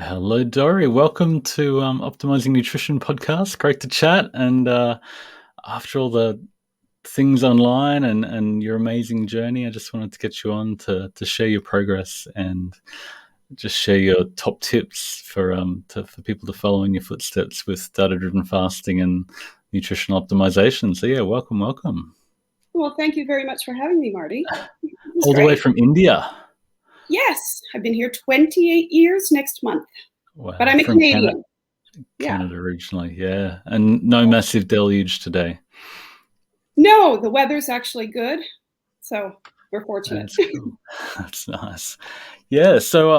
Hello, Dory. Welcome to Optimizing Nutrition podcast. Great to chat. And after all the things online and your amazing journey, I just wanted to get you on to share your progress and just share your top tips for people to follow in your footsteps with data-driven fasting and nutritional optimization. So yeah, welcome. Well, thank you very much for having me, Marty. It's All the way great. from India. Yes, I've been here 28 years next month, but Wow, I'm a from Canada, Canadian. Yeah. Canada originally, yeah, and no massive deluge today. No, the weather's actually good, so we're fortunate. That's cool. That's nice. Yeah, so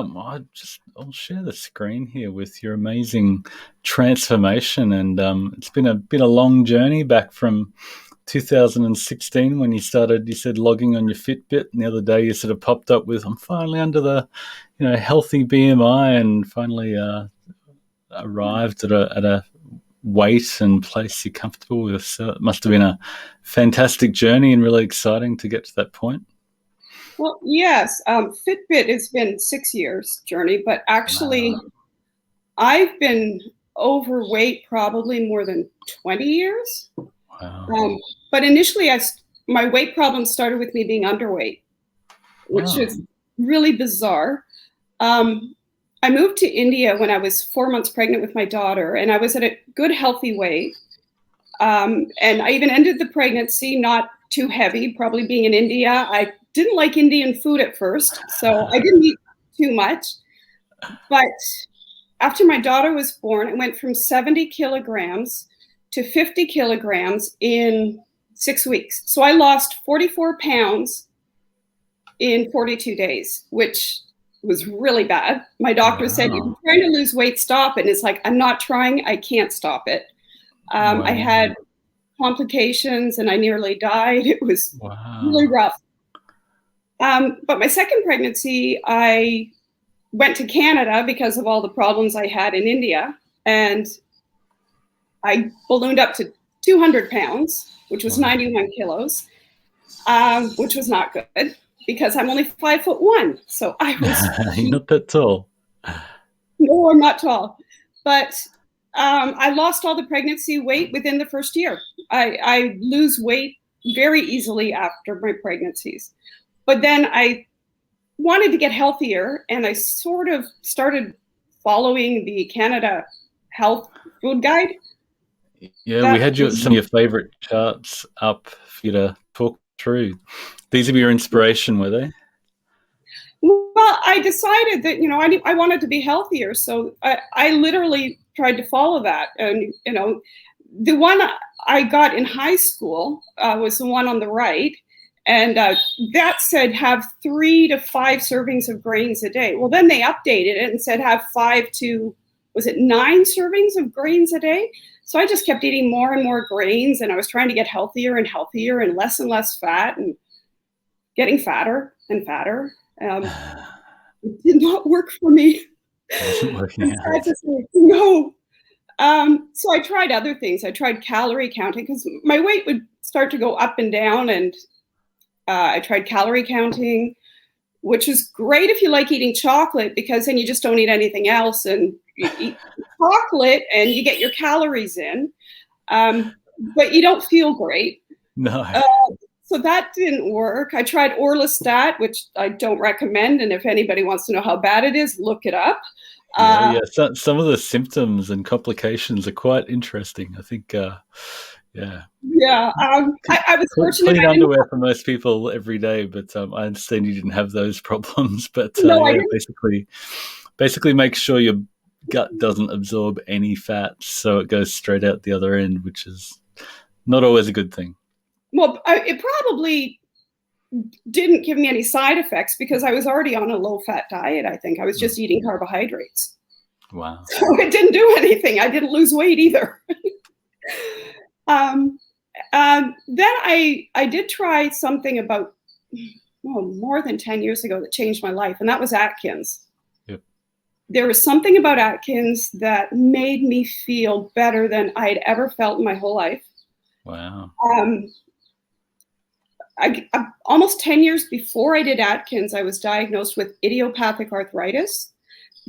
I'll share the screen here with your amazing transformation, and it's been a long journey back from 2016 when you started. You said logging on your Fitbit, and the other day you sort of popped up with, "I'm finally under the, healthy BMI," and finally arrived at a weight and place you're comfortable with. So it must have been a fantastic journey and really exciting to get to that point. Well, yes, Fitbit has been 6 years journey, but actually Wow. I've been overweight probably more than 20 years. Wow. But initially, my weight problem started with me being underweight, which Wow. is really bizarre. Um, I moved to India when I was 4 months pregnant with my daughter, and I was at a good, healthy weight. And I even ended the pregnancy not too heavy, probably being in India. I didn't like Indian food at first, so I didn't eat too much. But after my daughter was born, I went from 70 kilograms to 50 kilograms in 6 weeks. So I lost 44 pounds in 42 days, which was really bad. My doctor said, if you're Wow. trying to lose weight, stop. And it's like, I'm not trying. I can't stop it. I Wow. had complications and I nearly died. It was really Wow. rough. But my second pregnancy, I went to Canada because of all the problems I had in India. And I ballooned up to 200 pounds, which was Wow. 91 kilos, which was not good because I'm only 5'1". So I was, You're not that tall. no, I'm not tall. But I lost all the pregnancy weight within the first year. I lose weight very easily after my pregnancies. But then I wanted to get healthier, and I sort of started following the Canada Health Food Guide. Yeah, we That had was, some of your favorite charts up for you to talk through. These were your inspiration, were they? well, I decided that, I wanted to be healthier. So I literally tried to follow that. And, the one I got in high school was the one on the right. And that said, have 3 to 5 servings of grains a day. Well, then they updated it and said have 5 to, was it 9 servings of grains a day? So I just kept eating more and more grains, and I was trying to get healthier and less fat, and getting fatter and fatter. It did not work for me. Wasn't working I'm sad out. to say, no. So I tried other things. I tried calorie counting because my weight would start to go up and down, and I tried calorie counting, which is great if you like eating chocolate because then you just don't eat anything else, and you eat chocolate and you get your calories in, but you don't feel great. No. Uh, so that didn't work. I tried orlistat, which I don't recommend. And if anybody wants to know how bad it is, look it up. Yeah, Uh, yeah. Some of the symptoms and complications are quite interesting. I think, yeah. yeah, I was fortunate. Clean I didn't. underwear for most people every day, but I understand you didn't have those problems. But No, I yeah, didn't. basically make sure your gut doesn't absorb any fat, so it goes straight out the other end, which is not always a good thing. Well, it probably didn't give me any side effects because I was already on a low-fat diet. I think I was just eating carbohydrates, Wow. so it didn't do anything. I didn't lose weight either. um, then I did try something about more than 10 years ago that changed my life, and that was Atkins. Yep. There was something about Atkins that made me feel better than I'd ever felt in my whole life. Wow. Almost 10 years before I did Atkins, I was diagnosed with idiopathic arthritis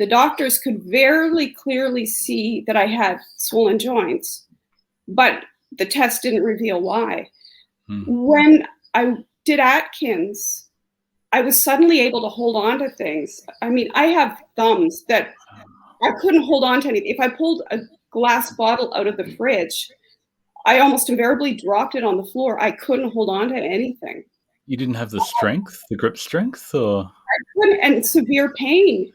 The doctors could very clearly see that I had swollen joints, but the test didn't reveal why. When I did Atkins, I was suddenly able to hold on to things. I mean, I have thumbs that I couldn't hold on to anything. If I pulled a glass bottle out of the fridge, I almost invariably dropped it on the floor. I couldn't hold on to anything. You didn't have the strength, the grip strength, or? I couldn't, and severe pain.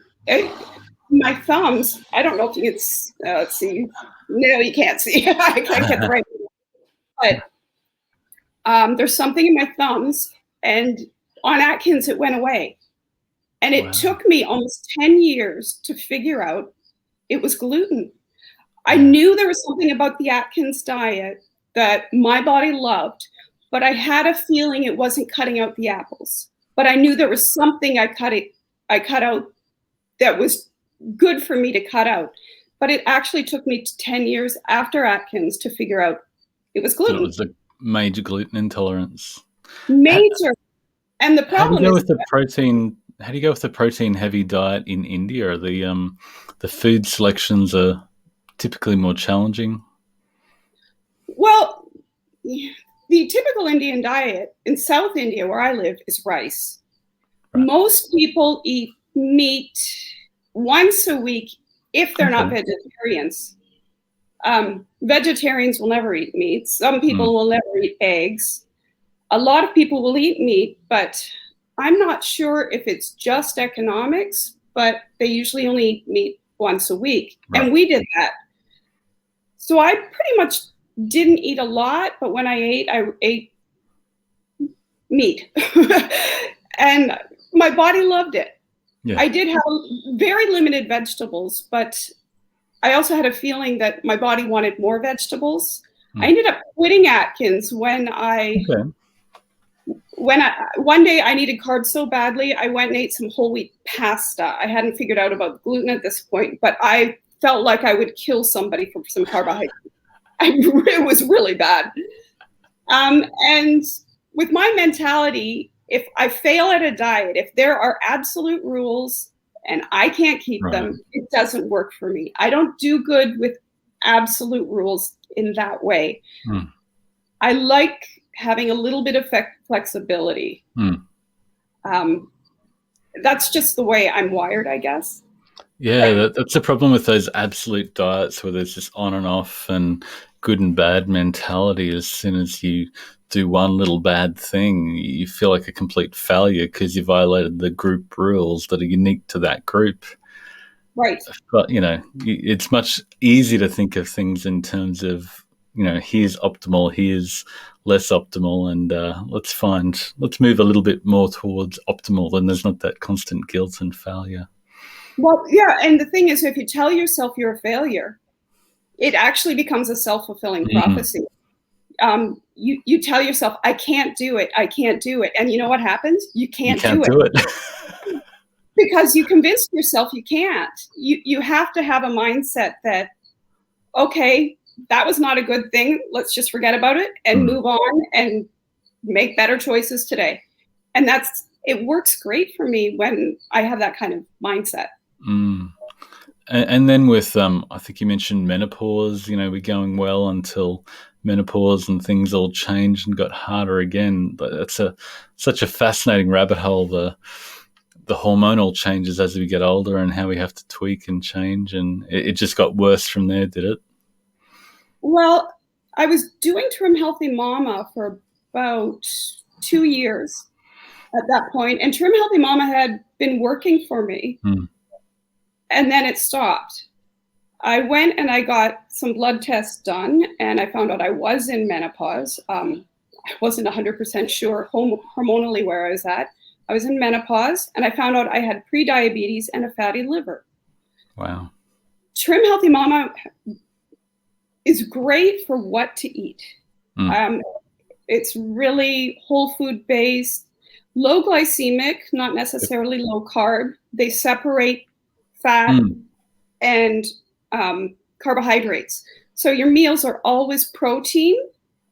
My thumbs, I don't know if you can see. No, you can't see. I can't get the right. But there's something in my thumbs, and on Atkins, it went away. And it took me almost 10 years to figure out it was gluten. I knew there was something about the Atkins diet that my body loved, but I had a feeling it wasn't cutting out the apples. But I knew there was something I cut out that was good for me to cut out. But it actually took me 10 years after Atkins to figure out it was gluten. It was a major gluten intolerance. Major. And the problem How do you go is with the protein? How do you go with the protein-heavy diet in India? The food selections are typically more challenging. Well, the typical Indian diet in South India, where I live, is rice. Right. Most people eat meat once a week if they're not vegetarians. Vegetarians will never eat meat. Some people will never eat eggs. A lot of people will eat meat, but I'm not sure if it's just economics, but they usually only eat meat once a week. Right. And we did that. So I pretty much didn't eat a lot, but when I ate meat. And my body loved it. Yeah. I did have very limited vegetables, but I also had a feeling that my body wanted more vegetables. I ended up quitting Atkins when one day I needed carbs so badly, I went and ate some whole wheat pasta. I hadn't figured out about gluten at this point, but I felt like I would kill somebody for some carbohydrates. It was really bad. And with my mentality, if I fail at a diet, if there are absolute rules and I can't keep them, it doesn't work for me. I don't do good with absolute rules in that way. I like having a little bit of flexibility. That's just the way I'm wired, I guess. Yeah, that's the problem with those absolute diets where there's this on and off and good and bad mentality. As soon as you do one little bad thing, you feel like a complete failure because you violated the group rules that are unique to that group. Right. But, it's much easier to think of things in terms of, here's optimal, here's less optimal, and let's move a little bit more towards optimal, and there's not that constant guilt and failure. Well, yeah, and the thing is, if you tell yourself you're a failure, it actually becomes a self-fulfilling prophecy. You tell yourself, I can't do it, and you know what happens? You can't do it. Because you convinced yourself you can't. You have to have a mindset that, okay, that was not a good thing. Let's just forget about it and move on and make better choices today. And it works great for me when I have that kind of mindset. And then with, I think you mentioned menopause, we're going well until menopause and things all changed and got harder again. But it's such a fascinating rabbit hole, the hormonal changes as we get older and how we have to tweak and change. And it just got worse from there, did it? Well, I was doing Trim Healthy Mama for about 2 years at that point, and Trim Healthy Mama had been working for me, and then it stopped. I went and I got some blood tests done, and I found out I was in menopause. I wasn't 100% sure hormonally where I was at. I was in menopause, and I found out I had prediabetes and a fatty liver. Wow. Trim Healthy Mama is great for what to eat. It's really whole food based, low glycemic, not necessarily low carb. They separate fat and carbohydrates. So your meals are always protein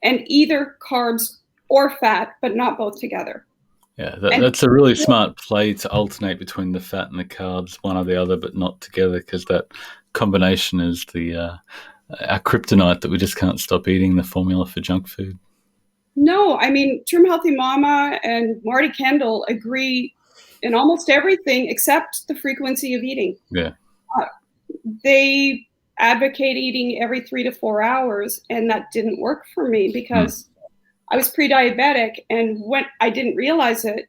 and either carbs or fat, but not both together. Yeah, And that's a really smart play to alternate between the fat and the carbs, one or the other, but not together, because that combination is the our kryptonite that we just can't stop eating. The formula for junk food. no, I mean, Trim Healthy Mama and Marty Kendall agree in almost everything except the frequency of eating. Yeah. Uh, they advocate eating every 3 to 4 hours, and that didn't work for me Mm. because I was pre-diabetic, and when I didn't realize it,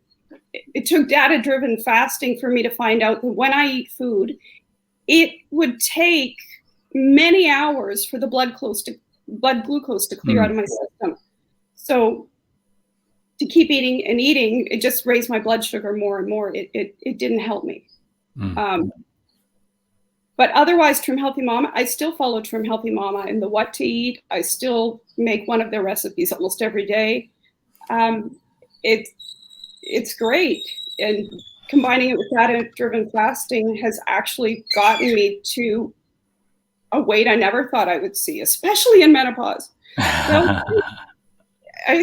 it took data-driven fasting for me to find out that when I eat food, it would take many hours for the blood glucose to clear out Mm. of my system. So to keep eating and eating, it just raised my blood sugar more and more. It didn't help me. Mm. Um, but otherwise, Trim Healthy Mama, I still follow Trim Healthy Mama in the what to eat. I still make one of their recipes almost every day. Um, it, it's great. And combining it with data-driven fasting has actually gotten me to a weight I never thought I would see, especially in menopause. You know, I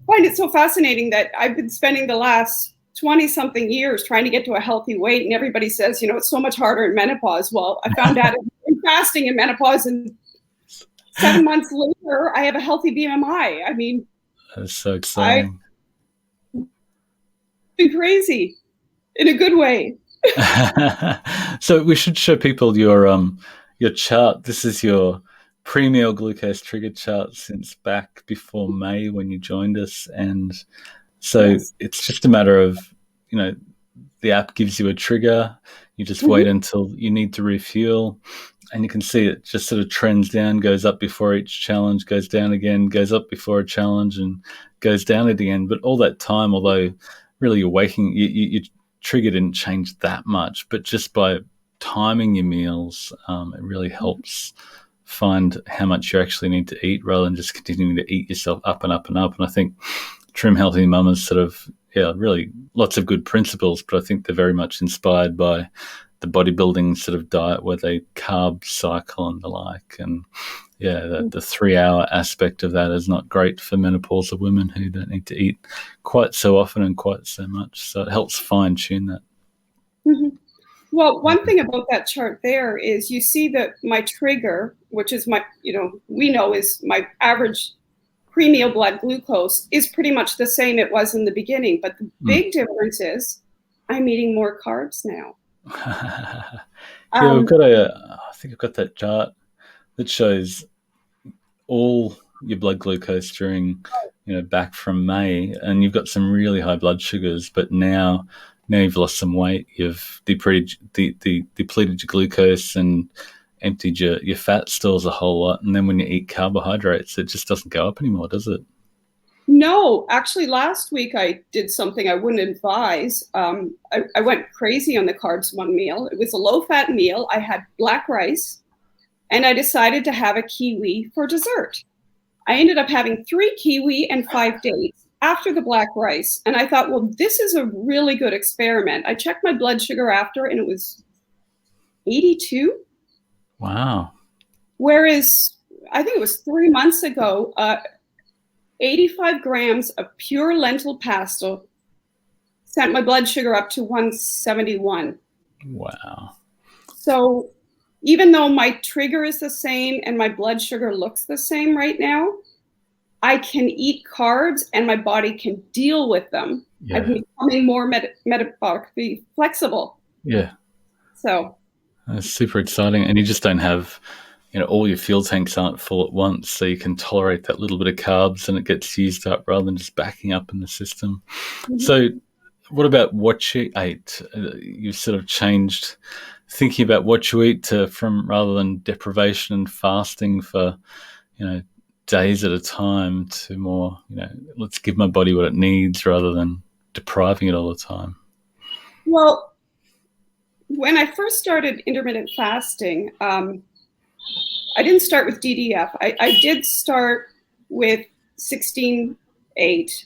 find it so fascinating that I've been spending the last 20 something years trying to get to a healthy weight, and everybody says, it's so much harder in menopause. Well, I found out in fasting in menopause, and 7 months later, I have a healthy BMI. I mean, That's so I've exciting. been crazy in a good way. So we should show people your chart. This is your pre-meal glucose trigger chart since back before May when you joined us, and so Yes. it's just a matter of you know the app gives you a trigger. You just Mm-hmm. wait until you need to refuel, and you can see it just sort of trends down, goes up before each challenge, goes down again, goes up before a challenge, and goes down at the end. But all that time, although really you're waking, your trigger didn't change that much, but just by timing your meals, it really helps find how much you actually need to eat rather than just continuing to eat yourself up and up and up. And I think Trim Healthy Mamas sort of, yeah, really lots of good principles, but I think they're very much inspired by the bodybuilding sort of diet where they carb cycle and the like. And yeah, the 3 hour aspect of that is not great for menopausal women who don't need to eat quite so often and quite so much. So it helps fine tune that. Mm-hmm. Well, one thing about that chart there is you see that my trigger, which is we know is my average pre-meal blood glucose, is pretty much the same it was in the beginning. But the Mm. big difference is I'm eating more carbs now. Yeah, we've Um, got I think I've got that chart that shows all your blood glucose during, back from May, and you've got some really high blood sugars, but now you've lost some weight, you've depleted your glucose and emptied your fat stores a whole lot, and then when you eat carbohydrates, it just doesn't go up anymore, does it? no, actually, last week I did something I wouldn't advise. I went crazy on the carbs one meal. It was a low-fat meal. I had black rice, and I decided to have a kiwi for dessert. I ended up having 3 kiwi and 5 dates after the black rice. And I thought, well, this is a really good experiment. I checked my blood sugar after, and it was 82. Wow. Whereas I think it was 3 months ago, 85 grams of pure lentil pasta sent my blood sugar up to 171. Wow. So even though my trigger is the same and my blood sugar looks the same right now, I can eat carbs and my body can deal with them. I'm Yeah. becoming more metabolically flexible. Yeah. So, That's super exciting. And you just don't have, all your fuel tanks aren't full at once. So you can tolerate that little bit of carbs and it gets used up rather than just backing up in the system. mm-hmm. So, what about what you ate? You've sort of changed thinking about what you eat from rather than deprivation and fasting for, you know, days at a time to more, let's give my body what it needs rather than depriving it all the time. Well, when I first started intermittent fasting, I didn't start with DDF. I did start with 16:8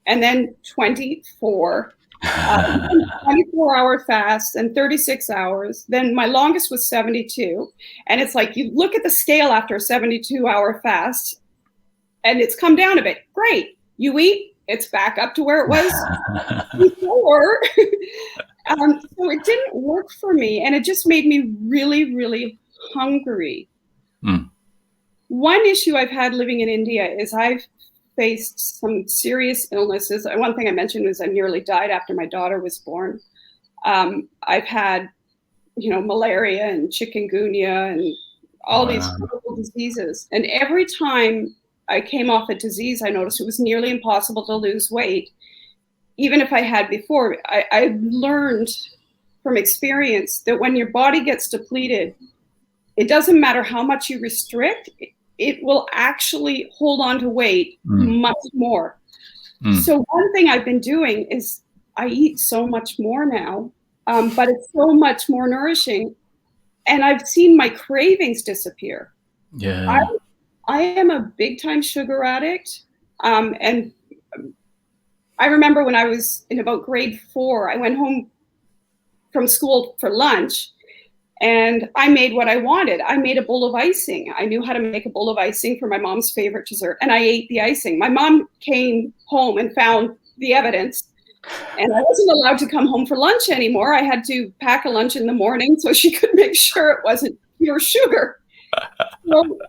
and then 24. 24-hour fast and 36 hours. Then my longest was 72. And it's like you look at the scale after a 72-hour fast and it's come down a bit. Great. You eat, it's back up to where it was before. So it didn't work for me, and it just made me really, really hungry. Mm. One issue I've had living in India is I've faced some serious illnesses. One thing I mentioned was I nearly died after my daughter was born. I've had, malaria and chikungunya and all these Wow. horrible diseases. And every time I came off a disease, I noticed it was nearly impossible to lose weight. Even if I had before, I learned from experience that when your body gets depleted, it doesn't matter how much you restrict, it will actually hold on to weight much more. So one thing I've been doing is I eat so much more now, but it's so much more nourishing. And I've seen my cravings disappear. Yeah. I am a big time sugar addict. And I remember when I was in about grade 4, I went home from school for lunch and I made what I wanted. I made a bowl of icing. I knew how to make a bowl of icing for my mom's favorite dessert, and I ate the icing. My mom came home and found the evidence, and I wasn't allowed to come home for lunch anymore. I had to pack a lunch in the morning so she could make sure it wasn't pure sugar. So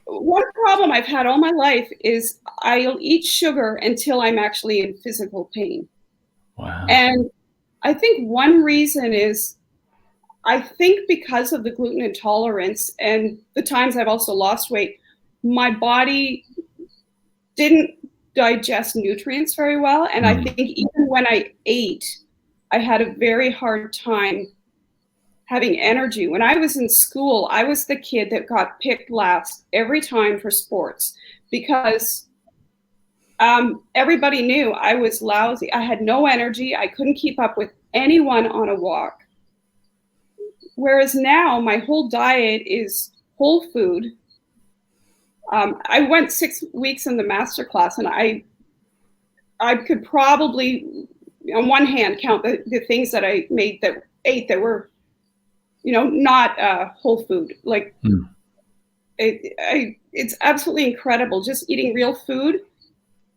one problem I've had all my life is I'll eat sugar until I'm actually in physical pain. Wow. And I think one reason is I think because of the gluten intolerance and the times I've also lost weight, my body didn't digest nutrients very well. And I think even when I ate, I had a very hard time having energy. When I was in school, I was the kid that got picked last every time for sports because everybody knew I was lousy. I had no energy. I couldn't keep up with anyone on a walk. Whereas now my whole diet is whole food. I went 6 weeks in the master class, and I could probably, on one hand, count the things that I ate that were, not whole food. Like it's absolutely incredible just eating real food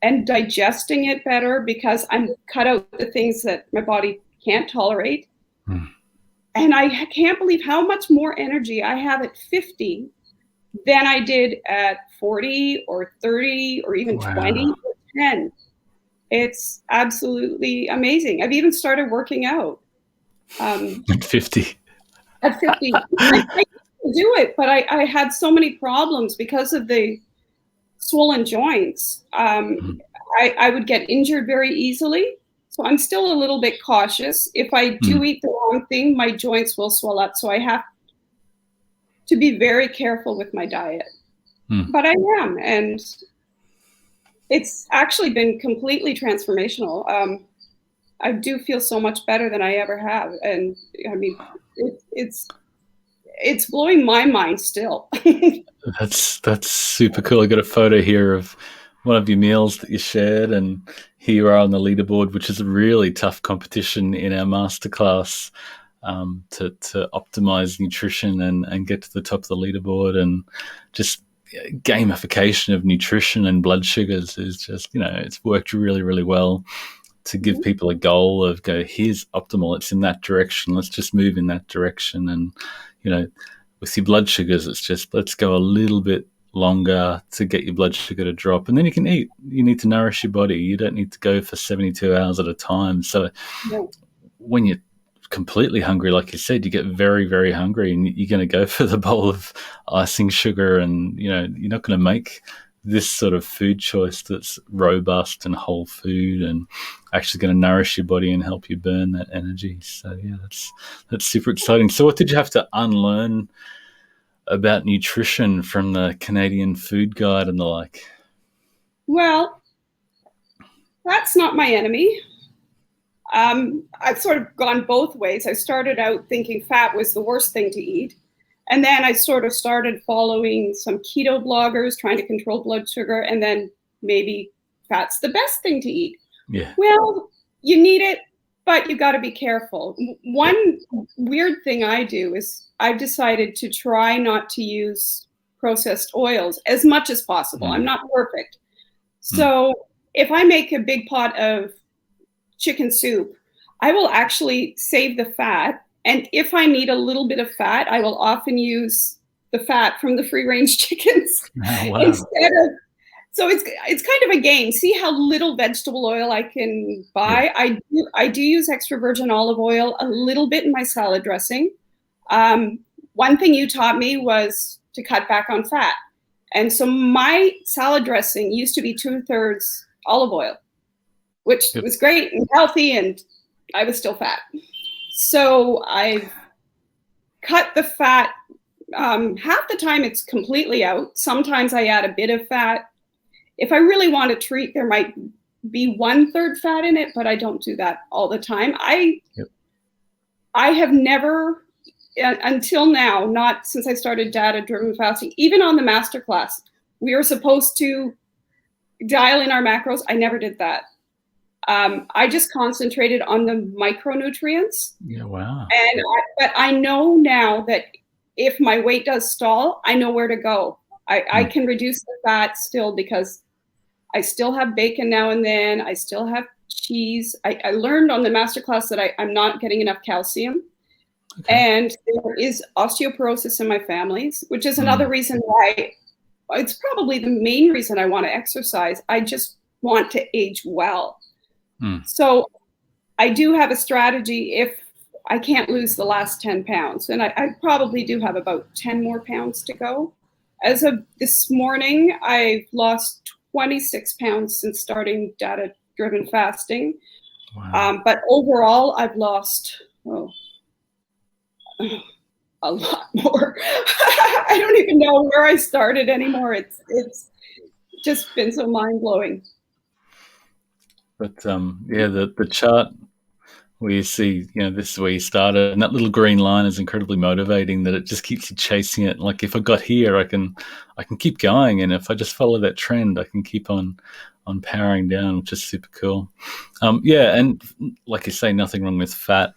and digesting it better because I'm cut out the things that my body can't tolerate. And I can't believe how much more energy I have at 50 than I did at 40 or 30 or even 20 or 10. It's absolutely amazing. I've even started working out. At 50. At 50. I do it, but I had so many problems because of the swollen joints. I would get injured very easily. So I'm still a little bit cautious. If I do eat the wrong thing, my joints will swell up. So I have to be very careful with my diet. But I am, and it's actually been completely transformational. I do feel so much better than I ever have. And I mean, it's blowing my mind still. That's super cool. I got a photo here of one of your meals that you shared, and here you are on the leaderboard, which is a really tough competition in our masterclass to optimize nutrition and get to the top of the leaderboard. And just gamification of nutrition and blood sugars is just, it's worked really, really well to give people a goal of here's optimal. It's in that direction. Let's just move in that direction. And, with your blood sugars, it's just, let's go a little bit longer to get your blood sugar to drop. And then you can eat. You need to nourish your body. You don't need to go for 72 hours at a time. So when you're completely hungry, like you said, you get very, very hungry, and you're going to go for the bowl of icing sugar, and, you're not going to make this sort of food choice that's robust and whole food and actually going to nourish your body and help you burn that energy. So yeah, that's super exciting. So what did you have to unlearn about nutrition from the Canadian Food Guide and the like? Well, that's not my enemy. I've sort of gone both ways. I started out thinking fat was the worst thing to eat. And then I sort of started following some keto bloggers trying to control blood sugar. And then maybe fat's the best thing to eat. Yeah. Well, you need it, but you got to be careful. One weird thing I do is I've decided to try not to use processed oils as much as possible. I'm not perfect. So if I make a big pot of chicken soup, I will actually save the fat. And if I need a little bit of fat, I will often use the fat from the free range chickens Oh, wow. instead of. So it's kind of a game. See how little vegetable oil I can Yeah. buy. I do use extra virgin olive oil a little bit in my salad dressing. One thing you taught me was to cut back on fat. And so my salad dressing used to be 2/3 olive oil, which Yep. was great and healthy, and I was still fat. So I've cut the fat. Half the time it's completely out. Sometimes I add a bit of fat. If I really want a treat, there might be 1/3 fat in it, but I don't do that all the time. Yep. I have never, until now, not since I started data-driven fasting, even on the masterclass, we were supposed to dial in our macros. I never did that. I just concentrated on the micronutrients. Yeah. Wow. But I know now that if my weight does stall, I know where to go. I can reduce the fat still because I still have bacon now and then. I still have cheese. I learned on the masterclass that I'm not getting enough calcium. Okay. And there is osteoporosis in my family, which is another reason why it's probably the main reason I want to exercise. I just want to age well. So I do have a strategy if I can't lose the last 10 pounds. And I probably do have about 10 more pounds to go. As of this morning, I've lost 26 pounds since starting data-driven fasting. Wow. But overall, I've lost a lot more. I don't even know where I started anymore. It's just been so mind-blowing. But yeah, the chart where you see, this is where you started, and that little green line is incredibly motivating. That it just keeps you chasing it. Like if I got here, I can keep going, and if I just follow that trend, I can keep on powering down, which is super cool. Yeah, and like you say, nothing wrong with fat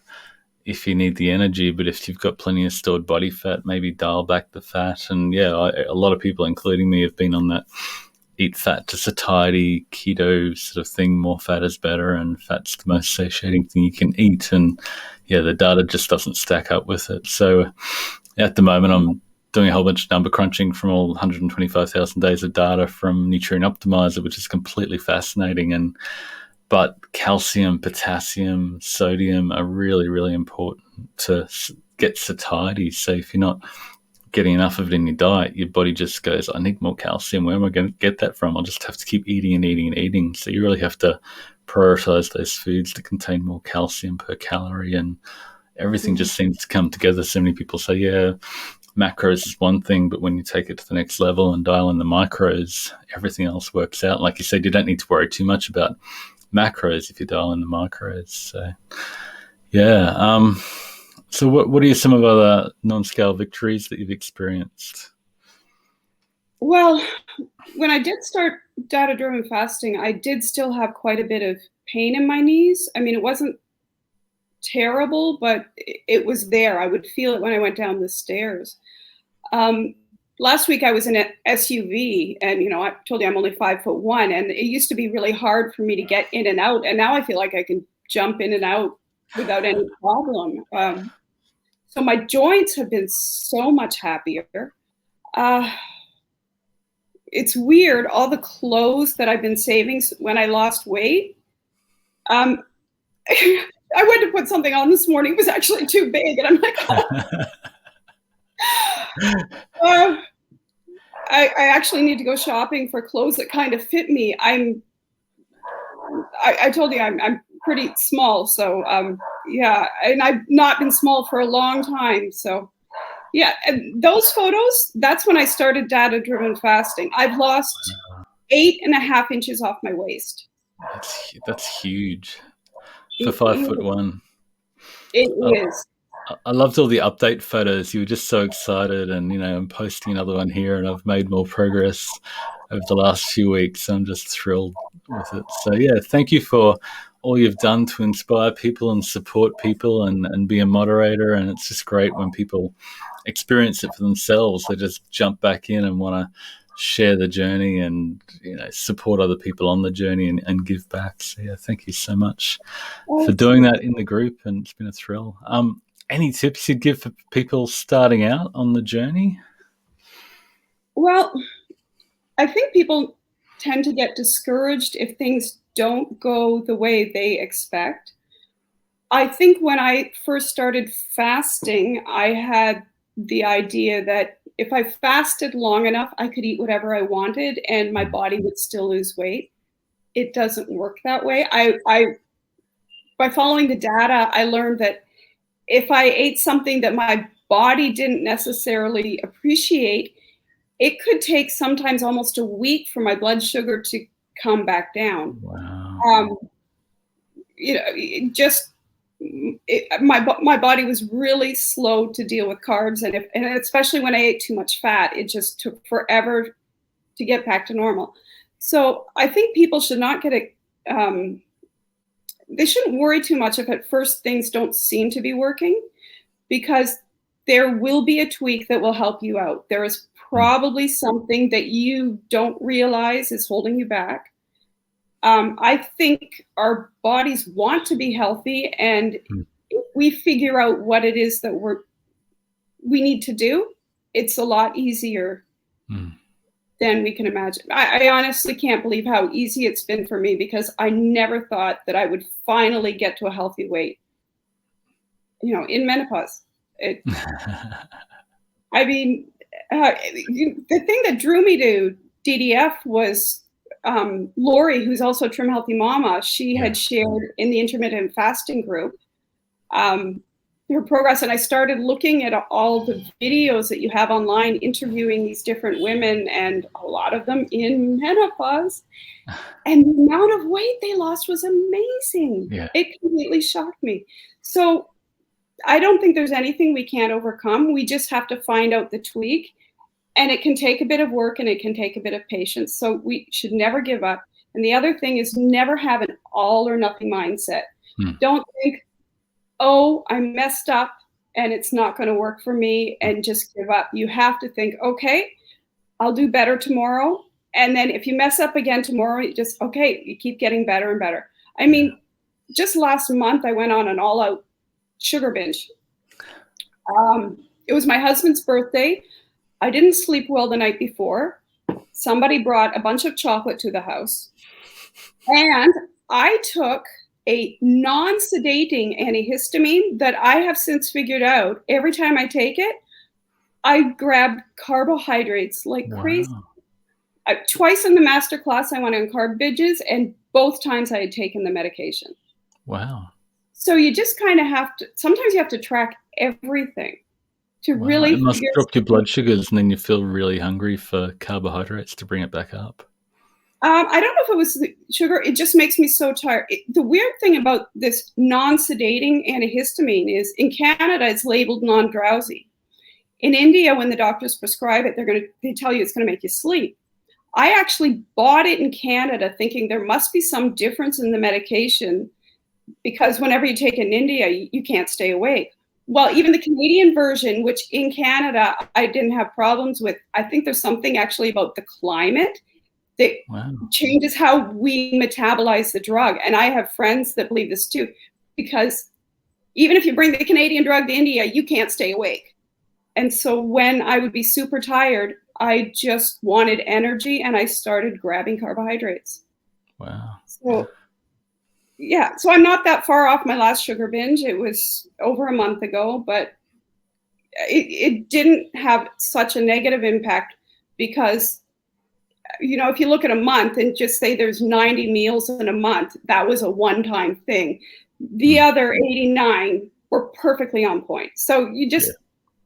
if you need the energy, but if you've got plenty of stored body fat, maybe dial back the fat. And yeah, a lot of people, including me, have been on that eat fat to satiety keto sort of thing. More fat is better, and fat's the most satiating thing you can eat. And yeah, the data just doesn't stack up with it. So at the moment, I'm doing a whole bunch of number crunching from all 125,000 days of data from Nutrient Optimizer, which is completely fascinating. But calcium, potassium, sodium are really, really important to get satiety. So if you're not getting enough of it in your diet, your body just goes, I need more calcium. Where am I going to get that from? I'll just have to keep eating and eating and eating. So you really have to prioritize those foods that contain more calcium per calorie, and everything just seems to come together. So many people say, yeah, macros is one thing, but when you take it to the next level and dial in the micros, everything else works out. Like you said, you don't need to worry too much about macros if you dial in the micros. So yeah. So what are some of other non-scale victories that you've experienced? Well, when I did start data-driven fasting, I did still have quite a bit of pain in my knees. I mean, it wasn't terrible, but it was there. I would feel it when I went down the stairs. Last week I was in an SUV, and I told you I'm only 5'1", and it used to be really hard for me to get in and out, and now I feel like I can jump in and out without any problem. So my joints have been so much happier. It's weird, all the clothes that I've been saving when I lost weight. I went to put something on this morning, it was actually too big, and I'm like, I actually need to go shopping for clothes that kind of fit me. I told you I'm pretty small, so yeah, and I've not been small for a long time, so yeah. And those photos, that's when I started data-driven fasting. I've lost 8.5 inches off my waist. That's huge for 5'1". It is. I loved all the update photos. You were just so excited, and I'm posting another one here, and I've made more progress over the last few weeks. I'm just thrilled with it. So yeah, thank you for all you've done to inspire people and support people and be a moderator. And it's just great when people experience it for themselves. They just jump back in and want to share the journey and support other people on the journey and give back. So yeah, thank you so much for doing that in the group, and it's been a thrill. Any tips you'd give for people starting out on the journey? Well, I think people tend to get discouraged if things don't go the way they expect. I think when I first started fasting, I had the idea that if I fasted long enough, I could eat whatever I wanted and my body would still lose weight. It doesn't work that way. By following the data, I learned that if I ate something that my body didn't necessarily appreciate, it could take sometimes almost a week for my blood sugar to come back down. Wow. My body was really slow to deal with carbs, and especially when I ate too much fat, it just took forever to get back to normal. So I think people should not they shouldn't worry too much if at first things don't seem to be working, because there will be a tweak that will help you out. There is probably something that you don't realize is holding you back. I think our bodies want to be healthy, and if we figure out what it is that we need to do, it's a lot easier than we can imagine. I honestly can't believe how easy it's been for me, because I never thought that I would finally get to a healthy weight, in menopause. I mean, the thing that drew me to DDF was Dorrie, who's also Trim Healthy Mama. She had shared in the intermittent fasting group her progress, and I started looking at all the videos that you have online interviewing these different women, and a lot of them in menopause, and the amount of weight they lost was amazing. It completely shocked me. So I don't think there's anything we can't overcome. We just have to find out the tweak, and it can take a bit of work and it can take a bit of patience. So we should never give up. And the other thing is never have an all or nothing mindset. Don't think, oh, I messed up and it's not going to work for me, and just give up. You have to think, okay, I'll do better tomorrow. And then if you mess up again tomorrow, you keep getting better and better. I mean, just last month, I went on an all-out sugar binge. It was my husband's birthday. I didn't sleep well the night before. Somebody brought a bunch of chocolate to the house, and I took a non-sedating antihistamine that I have since figured out every time I take it, I grab carbohydrates like crazy. Twice in the master class, I went on carb binges, and both times I had taken the medication. Wow. So you just kind of sometimes you have to track everything to really. It must drop your blood sugars, and then you feel really hungry for carbohydrates to bring it back up. I don't know if it was the sugar. It just makes me so tired. The weird thing about this non-sedating antihistamine is in Canada, it's labeled non-drowsy. In India, when the doctors prescribe it, they tell you it's going to make you sleep. I actually bought it in Canada thinking there must be some difference in the medication, because whenever you take it in India, you can't stay awake. Well, even the Canadian version, which in Canada I didn't have problems with, I think there's something actually about the climate that changes how we metabolize the drug. And I have friends that believe this too, because even if you bring the Canadian drug to India, you can't stay awake. And so when I would be super tired, I just wanted energy, and I started grabbing carbohydrates. Wow. So I'm not that far off my last sugar binge. It was over a month ago, but it didn't have such a negative impact, because if you look at a month and just say there's 90 meals in a month, that was a one-time thing. The other 89 were perfectly on point. So you just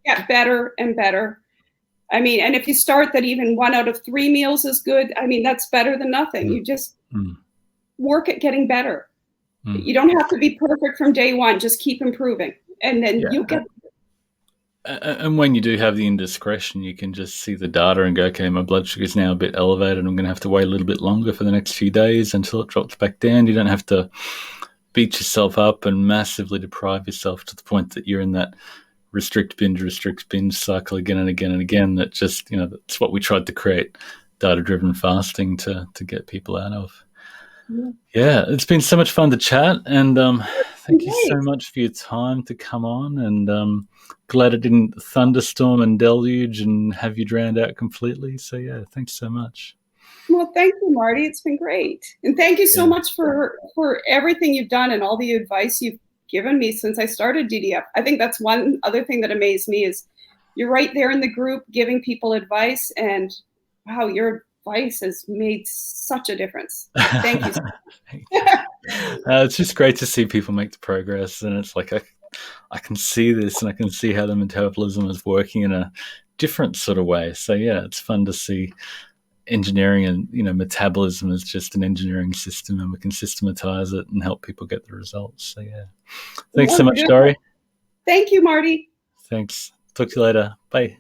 get better and better. I mean, and if you start that even 1 out of 3 meals is good, I mean, that's better than nothing. You just work at getting better. You don't have to be perfect from day one. Just keep improving, and then you'll get. And when you do have the indiscretion, you can just see the data and go, okay, my blood sugar is now a bit elevated. I'm going to have to wait a little bit longer for the next few days until it drops back down. You don't have to beat yourself up and massively deprive yourself to the point that you're in that restrict binge cycle again and again and again. That just, that's what we tried to create data-driven fasting to get people out of. Yeah. Yeah, it's been so much fun to chat, and thank you so Great. much for your time to come on. And glad it didn't thunderstorm and deluge and have you drowned out completely. So yeah, thanks so much. Well, thank you, Marty. It's been great. And thank you so Yeah. much for everything you've done and all the advice you've given me since I started DDF. I think that's one other thing that amazed me is you're right there in the group giving people advice, and wow, your advice has made such a difference. Thank you. Thank you. It's just great to see people make the progress, and it's like I can see this, and I can see how the metabolism is working in a different sort of way. So yeah, it's fun to see engineering, and metabolism is just an engineering system, and we can systematize it and help people get the results. So yeah, thanks Yeah, so we're much, doing. Dory. Thank you, Marty. Thanks. Talk to you later. Bye.